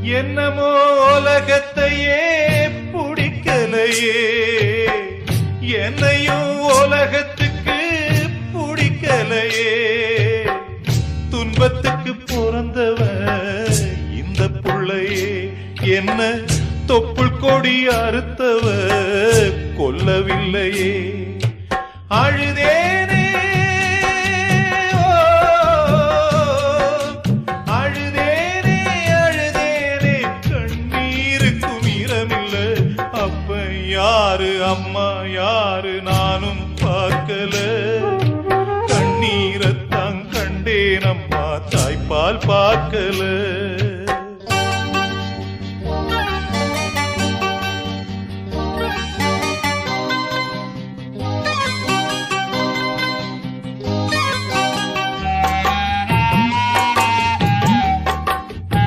என்னமோ உலகத்தையே பிடிக்கலையே, என்னையும் உலகத்துக்கு பிடிக்கலையே. துன்பத்துக்கு பிறந்தவ இந்த புள்ளையே, என்ன தொப்புள் கொடி அறுத்தவ கொல்லவில்லையே. அழுதேனே அழுதேனே அழுதேனே, கண்ணீருக்கும் ஈரமில்லை. அப்ப யாரு அம்மா யாரு நானும் பார்க்கல, கண்ணீரத்தான் கண்டேனம்மா தாய்ப்பால் பார்க்கல.